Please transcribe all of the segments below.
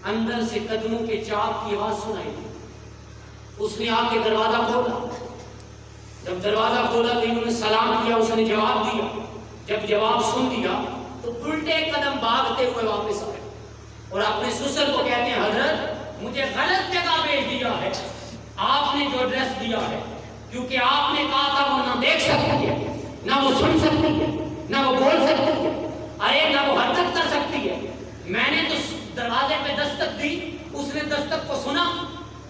اندر سے قدموں کے چاپ کی آواز سنائی دی۔ اس نے آ کے دروازہ کھولا، جب دروازہ کھولا تو انہوں نے سلام کیا، اس نے جواب دیا۔ جب جواب سن لیا تو الٹے قدم بھاگتے ہوئے واپس آئے اور اپنے سسر کو کہتے ہیں حضرت مجھے غلط جگہ بھیج دیا ہے، آپ نے جو ایڈریس دیا ہے، کیونکہ آپ نے کہا تھا وہ نہ دیکھ سکتی ہے، نہ وہ سن سکتی ہے، نہ وہ بول سکتی ہے، ارے نہ وہ حرکت کر سکتی ہے۔ میں نے تو دروازے پہ دستک دی، اس نے دستک کو سنا،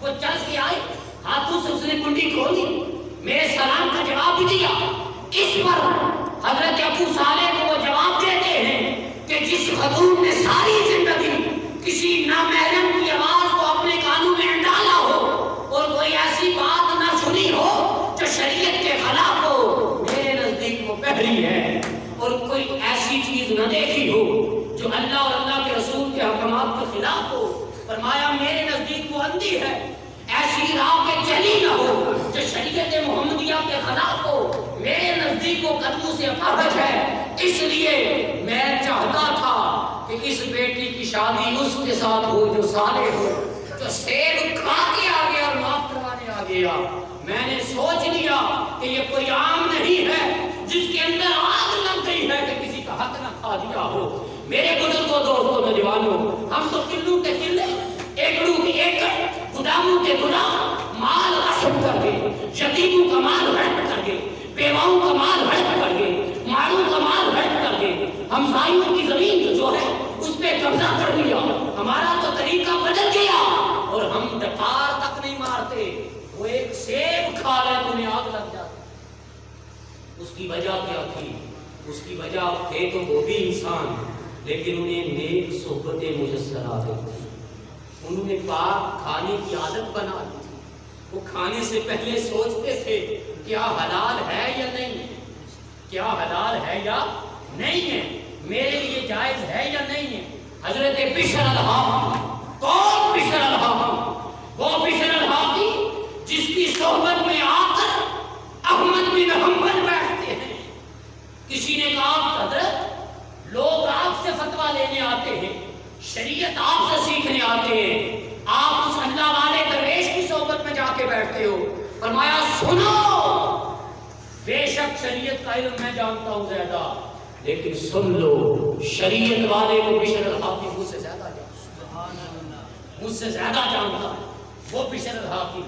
وہ چل کے آئی، ہاتھوں سے اس نے کنڈی کھولی، میرے سلام کا جواب بھی دیا۔ اس پر حضرت ابو صالح کو وہ جواب دیتے ہیں کہ جس خاتون نے ساری زندگی کسی نامحرم کی آواز کو اپنے کانوں میں ڈالا ہو اور کوئی ایسی بات نہ سنی ہو جو شریعت کے خلاف ہو، میرے نزدیک وہ بحری ہے، اور کوئی ایسی چیز نہ دیکھی ہو جو اللہ اور اللہ کے رسول کے احکامات کے خلاف ہو، فرمایا میرے نزدیک وہ اندھی ہے، ایسی راہ پہ چلی نہ ہو جو شریعت محمدیہ کے خلاف ہو، میرے نزدیک وہ قدموں سے اپاہج ہے۔ اس لیے میں چاہتا تھا کہ اس بیٹی کی شادی اس کے ساتھ ہو جو صالح ہو، جو سیب کھا کے آ گیا اور معاف کروانے آ گیا۔ میں نے سوچ لیا کہ یہ کوئی عام نہیں ہے جس کے اندر آگ لگ گئی ہے کہ کسی کا حق نہ کھا دیا ہو۔ میرے بزرگوں، دوستوں، نوجوانوں، ہم تو کلو کے کلے، ایکڑوں کے ایکڑ، گداموں کے گدام مال غصب کر گئے، یتیموں کا مال ہڑپ کر گئے، بیواؤں کا مال ہڑپ کر گئے، مالوں کا مال ہڑپ کر گئے، ہمسایوں کی زمین جو ہے اس پہ قبضہ کر لیا۔ ہمارا تو طریقہ بدل گیا اور ہم ڈکار تک نہیں مارتے، وہ ایک سیب کھا لے تو انہیں آگ لگ جاتی۔ اس کی وجہ کیا تھی؟ اس کی وجہ تھے تو وہ بھی انسان، لیکن انہیں نیک صحبتیں میسر آ گئی تھی، انہوں نے پاک کھانے کی عادت بنا لی تھی۔ وہ کھانے سے پہلے سوچتے تھے کیا حلال ہے یا نہیں ہے، کیا حلال ہے یا نہیں ہے، میرے لیے جائز ہے یا نہیں ہے۔ حضرت بشر الحافی، کون بشر الحافی؟ وہ بشر الحافی جس کی صحبت میں آ کر احمد بن حنبل بیٹھتے ہیں۔ کسی نے کہا حضرت لوگ آپ سے فتویٰ لینے آتے ہیں، شریعت آپ سے سیکھنے آتے ہیں، آپ اس اللہ والے درویش کی صحبت میں جا کے بیٹھتے ہو۔ فرمایا سنو، بے شک شریعت کا علم میں جانتا ہوں زیادہ، لیکن سن لو شریعت والے کو بشر الحافی مجھ سے زیادہ جانتا، مجھ سے زیادہ جانتا ہے۔ وہ بشر الحافی،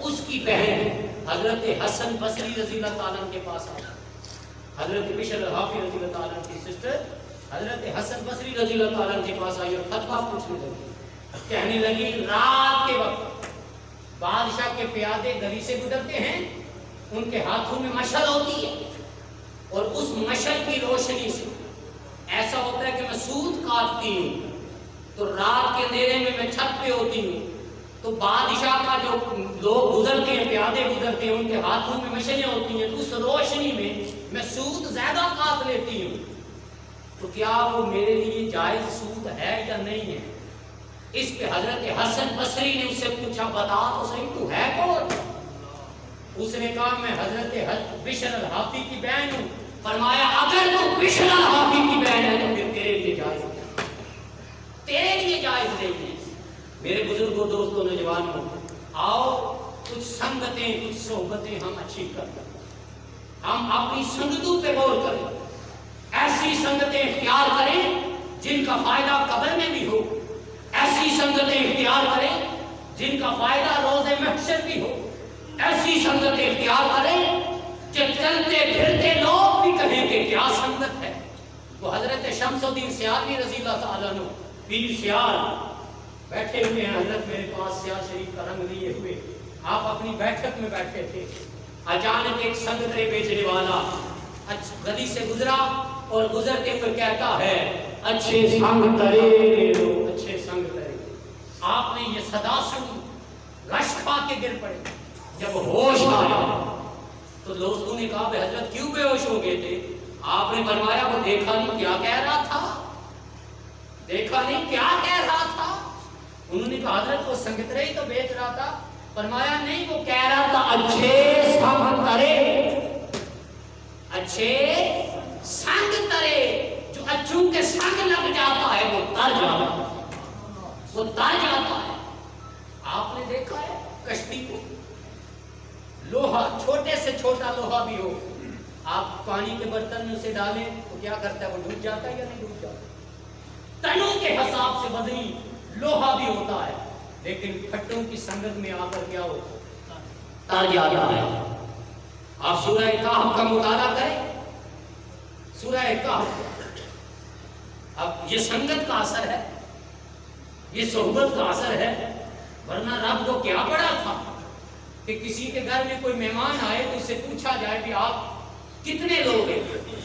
اس کی بہن حضرت حسن بصری رضی اللہ تعالیٰ عنہ کے پاس آئی۔ حضرت بشر الحافی رضی اللہ تعالیٰ عنہ کی سسٹر حضرت حسن بصری رضی اللہ تعالیٰ عنہ کے پاس آئی اور فتویٰ پوچھنے لگی، کہنے لگی رات کے وقت بادشاہ کے پیادے گلی سے گزرتے ہیں، ان کے ہاتھوں میں مشعل ہوتی ہے، اور اس مشعل کی روشنی سے ایسا ہوتا ہے کہ میں سوت کاٹتی ہوں، تو رات کے اندھیرے میں چھت پہ ہوتی ہوں، تو بادشاہ کا جو لوگ گزرتے ہیں، پیادے گزرتے ہیں، ان کے ہاتھوں میں مشعلیں ہوتی ہیں، تو اس روشنی میں سوت زیادہ کاٹ لیتی ہوں، تو کیا وہ میرے لیے جائز سود ہے یا نہیں ہے؟ اس پہ حضرت حسن بصری نے اس سے پوچھا بتا تو صحیح تو ہے کون؟ اس نے کہا میں حضرت بشر الحافی کی بہن ہوں۔ فرمایا اگر تو بشر الحافی کی بہن ہے تو پھر تیرے لیے جائز نہیں، تیرے لیے جائز نہیں ہے۔ میرے بزرگوں، دوستوں، نوجوانوں، آؤ کچھ سنگتیں، کچھ صحبتیں ہم اچھی کریں، ہم اپنی سنگتوں پہ غور کریں، ایسی سنگتیں اختیار کریں جن کا فائدہ قبر میں بھی ہو، ایسی سنگتیں اختیار کریں جن کا فائدہ روز محشر بھی ہو، ایسی سنگتیں اختیار کریں کہ چلتے پھرتے لوگ بھی کہیں کہ کیا سنگت ہے۔ وہ حضرت شمس الدین سیالوی رضی اللہ تعالیٰ عنہ، پیر سیال بیٹھے ہوئے ہیں، حضرت میرے پاس سیال شریف کا رنگ لیے ہوئے، آپ اپنی بیٹھک میں بیٹھے تھے، اچانک ایک سنگترے بیچنے والا گلی سے گزرا اور گزرتے ہوئے کہتا ہے اچھے سنگ ترے لے لو، اچھے سنگ ترے۔ آپ نے یہ صدا سنی، رش کھا کے گر پڑے۔ جب ہوش آیا تو دوستوں نے کہا بے حضرت کیوں بے ہوش ہو گئے تھے؟ آپ نے فرمایا وہ دیکھا نہیں کیا کہہ رہا تھا، دیکھا نہیں کیا کہہ رہا تھا۔ انہوں نے کہا حضرت وہ سنگترے ہی تو بیچ رہا تھا۔ فرمایا نہیں، وہ کہہ رہا تھا اچھے سنگ ترے، اچھے سنگ ترے، جو اچھوں کے سنگ لگ جاتا ہے وہ تر جاتا ہے۔ وہ تر جاتا ہے. آپ نے دیکھا ہے کشتی کو، لوہا چھوٹے سے چھوٹا لوہا بھی ہو، آپ پانی کے برتن میں اسے ڈالیں تو کیا کرتا ہے؟ وہ ڈوب جاتا ہے یا نہیں ڈوب جاتا؟ ٹنوں کے حساب سے وزنی لوہا بھی ہوتا ہے، لیکن پھٹوں کی سنگت میں آ کر کیا ہو؟ تر جاتا ہے. آپ سورہ کہف کا مطالعہ کریں، سورہ کہف. اب یہ سنگت کا اثر ہے، یہ صحبت کا اثر ہے، ورنہ رب کو کیا پڑا تھا کہ کسی کے گھر میں کوئی مہمان آئے تو اس سے پوچھا جائے کہ آپ کتنے لوگ ہیں؟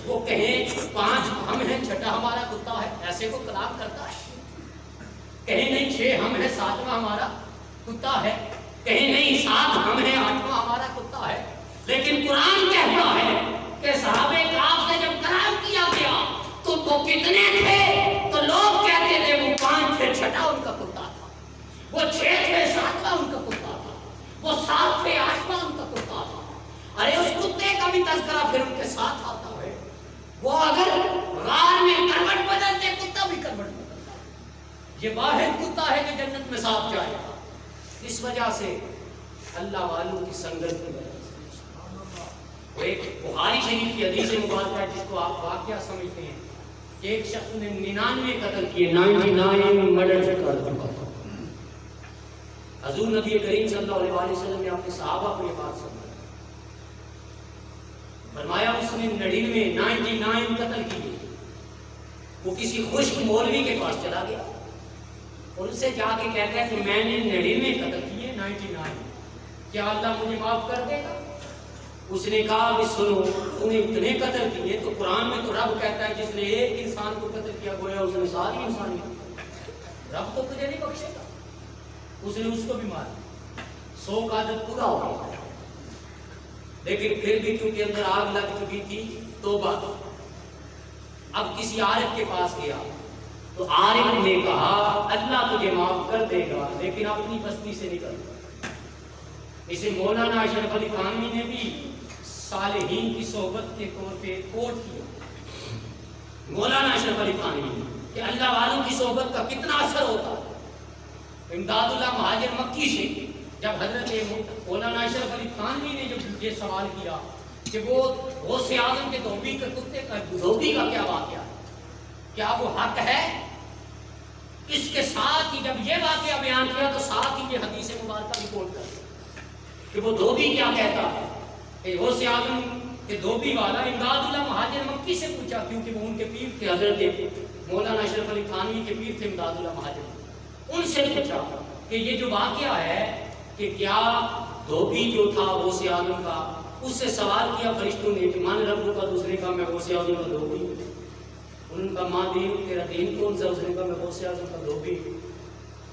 وہ کہیں 5 ہم ہیں، 6 ہمارا کتا ہے. ایسے کو کلام کرتا ہے. کہیں نہیں 6 ہم ہیں، 7واں ہمارا کتا ہے. کہیں نہیں 7 ہم ہیں، 8واں ہمارا کتا ہے. لیکن قرآن کہتا ہے کہ صحابہ کہف سے جب کلام کیا گیا تو وہ کتنے تھے؟ تو لوگ کہتے تھے وہ 5 تھے، 6 ان کا کتا تھا. وہ 6 تھے، 7واں ان کا کتا تھا. وہ 7 تھے، 8واں ان کا کتا تھا. ارے اس کتے کا بھی تذکرہ پھر ان کے ساتھ آتا ہے. وہ اگر غار میں کروٹ بدلتے، کتا بھی کروٹ بدلتا. یہ واحد کتا ہے کہ جنت میں ساتھ جائے گا. اس وجہ سے اللہ والوں کی سنگت کی وجہ سے. وہ ایک بخاری شریف کی حدیث مبارکہ ہے جس کو آپ واقعہ سمجھتے ہیں کہ ایک شخص نے 99 قتل کیے، 99 مرڈر کر چکا تھا. حضور نبی کریم صلی اللہ علیہ وسلم نے اپنے صحابہ کو یہ بات سمجھائی، فرمایا اس نے 99 قتل کیے. وہ کسی خشک مولوی کے پاس چلا گیا اور ان سے جا کے کہتا ہے کہ میں نے 99 قتل کیے، 99 کیا اللہ مجھے معاف کر دے گا؟ اس نے کہا کہ سنو، تم نے اتنے قتل کیے تو قرآن میں تو رب کہتا ہے جس نے ایک انسان کو قتل کیا گویا اس نے ساری انسانیت، رب تو تجھے نہیں بخشے گا. اس نے اس کو بھی مارا، 100 کا عدد پورا ہو گیا. لیکن پھر بھی کیونکہ اندر آگ لگ چکی تھی، توبہ. اب کسی عارف کے پاس گیا تو عارف نے کہا اللہ تجھے معاف کر دے گا لیکن اپنی بستی سے نکل. اسے مولانا اشرف علی تھانوی نے بھی صالحین کی صحبت کے طور پہ کوٹ کیا. مولانا اشرف علی تھانوی کہ اللہ والوں کی صحبت کا کتنا اثر ہوتا ہے. امداد اللہ مہاجر مکی سے جب حضرت مولانا اشرف علی تھانوی نے جب یہ سوال کیا کہ وہ غوث اعظم کے دھوبی کے کتے کا دھوبی کا کیا واقعہ ہے، کیا وہ حق ہے؟ اس کے ساتھ ہی جب یہ واقعہ بیان کیا تو ساتھ ہی یہ حدیث مبارکہ رپورٹ کر کہ وہ دھوبی کیا کہتا ہے کہ غوث اعظم کے دھوبی والا امداد اللہ مہاجر مکی سے پوچھا، کیونکہ وہ ان کے پیر تھے، حضرت مولانا اشرف علی تھانوی کے پیر تھے امداد اللہ مہاجر. ان سے پوچھا کہ یہ جو واقعہ ہے کہ کیا دھوبی جو تھا غوث اعظم کا، اس سے سوال کیا فرشتوں نے کہ من رب کا، دوسرے کا میں غوث اعظم کا دھوبی. ان کا ماں دین تیرا دین کون سا؟ اس نے کہا میں غوث اعظم کا دھوبی.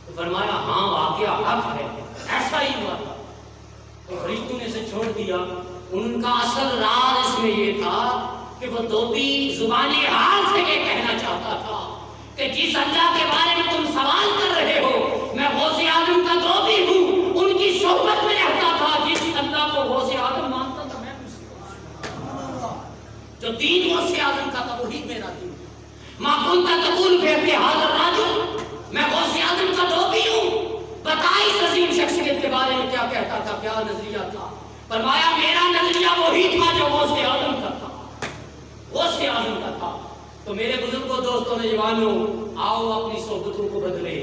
تو فرمایا ہاں واقعہ حق ہے، ایسا ہی ہوا تھا. تو فرشتوں نے اسے چھوڑ دیا. ان کا اصل راز اس میں یہ تھا کہ وہ دھوبی زبانی حال سے یہ کہنا چاہتا تھا کہ جس اللہ کے بارے میں تم سوال کر رہے ہو میں غوث اعظم کا دھوبی ہوں. ان کی صحبت میں رہتا تھا. جس اللہ کو غوث اعظم مانتا تھا میں جو دین غوث اعظم کا تھا وہی میرا دین. ما کنت تقول فی هذا الرجل، میں غوث اعظم کا دھوبی ہوں. بتائی اس عظیم شخصیت کے بارے میں کیا کہتا تھا، کیا نظریہ تھا. فرمایا میرا نظریہ وہی تھا جو غوث اعظم کا تھا، غوث اعظم کا تھا. تو میرے بزرگوں، دوستوں، نوجوانوں، آؤ اپنی صحبتوں کو بدلے.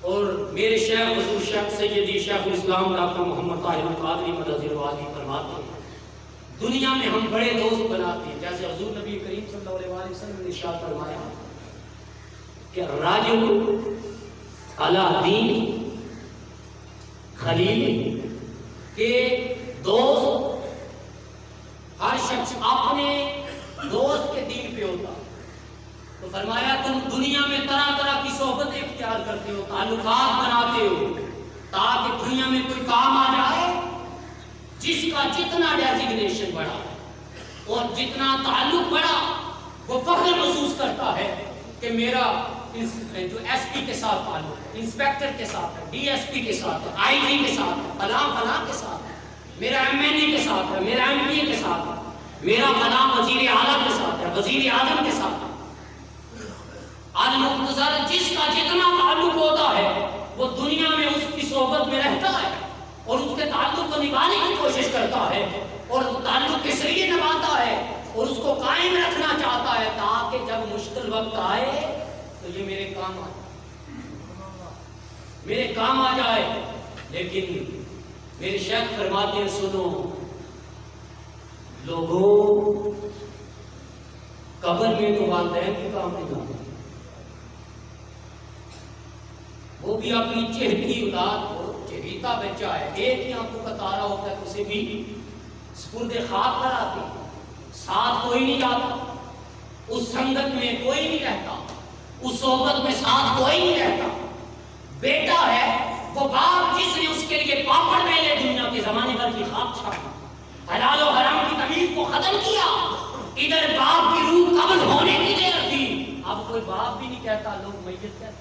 اور میرے شیخ حضور شیخ سیدی شیخ الاسلام ڈاکٹر محمد طاہر القادری مدد الوادی فرماتے ہیں دنیا میں ہم بڑے دوست بناتے ہیں. جیسے حضور نبی کریم صلی اللہ علیہ وسلم نے ارشاد فرمایا کہ الراجل علی دین خلیل، کہ دوست ہر شخص اپنے دوست کے دین پہ ہوتا. تو فرمایا تم دنیا میں طرح طرح کی صحبتیں اختیار کرتے ہو، تعلقات بناتے ہو تاکہ دنیا میں کوئی کام آ جائے. جس کا جتنا ڈیزگنیشن بڑھا اور جتنا تعلق بڑھا وہ فخر محسوس کرتا ہے کہ میرا جو ایس پی کے ساتھ تعلق ہے، انسپیکٹر کے ساتھ ہے، ڈی ایس پی کے ساتھ ہے، آئی جی کے ساتھ ہے، فلاں فلاں کے ساتھ ہے، میرا ایم این اے کے ساتھ ہے، میرا ایم پی اے کے ساتھ ہے، میرا فلاں وزیر اعلیٰ کے ساتھ ہے، وزیر اعظم کے ساتھ ہے. المختصر جس کا جتنا تعلق ہوتا اور اس کے تعلق کو نبھانے کی کوشش کرتا ہے اور تعلق کس لیے نبھاتا ہے اور اس کو قائم رکھنا چاہتا ہے تاکہ جب مشکل وقت آئے تو یہ میرے کام آ جائے. لیکن میرے شیخ فرماتے ہیں سنو لوگوں، قبر میں تو والدین کے کام نہیں آتے، وہ بھی اپنی چہتی اولاد کو، چہیتا بچہ ہے، ایک ہی آنکھوں کا تارا ہوتا ہے، اسے بھی سپرد خاک پر آتے، ساتھ کوئی نہیں جاتا، اس سنگت میں کوئی نہیں رہتا، اس صحبت میں ساتھ کوئی نہیں رہتا. بیٹا ہے وہ باپ جس نے اس کے لیے پاپڑ میلے دنیا کے زمانے بھر کی خاک چھاپی، حلال و حرام کی تمیز کو ختم کیا، ادھر باپ کی روح قبض ہونے کی دیر تھی، اب کوئی باپ بھی نہیں کہتا، لوگ میت کہتے ہیں،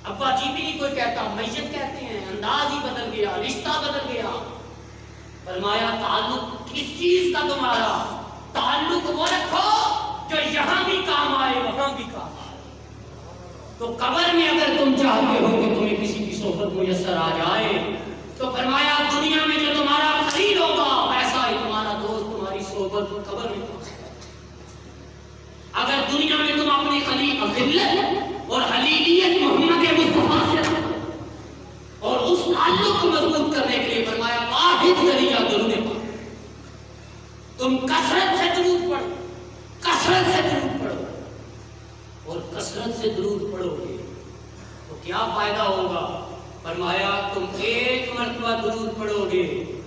ابا جی بھی نہیں کوئی کہتا، میت کہتے ہیں. انداز ہی بدل گیا، رشتہ بدل گیا. فرمایا تعلق کس چیز کا تمہارا؟ تعلق وہ رکھو جو یہاں بھی کام آئے وہاں بھی کام آئے. تو قبر میں اگر تم چاہتے ہو کہ تمہیں کسی کی صحبت میسر آ جائے تو فرمایا دنیا میں جو تمہارا خلیل ہوگا ویسا ہی تمہارا دوست، تمہاری صحبت قبر میں. اگر دنیا میں تم اپنی خلیت اور خلیلیت محمد مصطفیٰ سے اور اس تعلق کو مضبوط کرنے کے لیے فرمایا واحد ذریعہ درود پاک. تم کثرت سے درود پڑھو، کثرت سے درود پڑھو اور کثرت سے درود پڑھو گے تو کیا فائدہ ہوگا؟ فرمایا تم ایک مرتبہ درود پڑھو گے،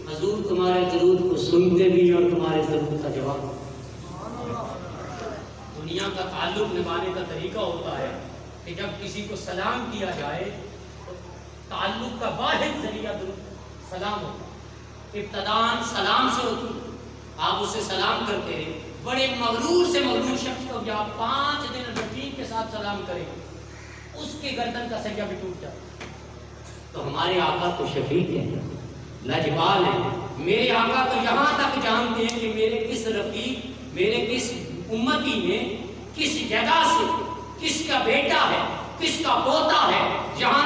حضور تمہارے درود کو سنتے بھی اور تمہارے درود کا جواب. دنیا کا تعلق نبھانے کا طریقہ ہوتا ہے کہ جب کسی کو سلام کیا جائے تو تعلق کا واحد ذریعہ درود سلام ہوتا ہے. ابتداءً سلام سے ہوتی، آپ اسے سلام کرتے ہیں، بڑے مغرور سے مغرور شخص کو آپ 5 دن روٹین کے ساتھ سلام کریں اس کے گردن کا سیہ بھی ٹوٹ جاتا. تو ہمارے آقا تو شفیق ہیں، لاجواب ہیں. میرے آقا تو یہاں تک جانتے ہیں کہ میرے کس رفیق، میرے کس امتی میں کس جگہ سے کس کا بیٹا ہے، کس کا پوتا ہے، یہاں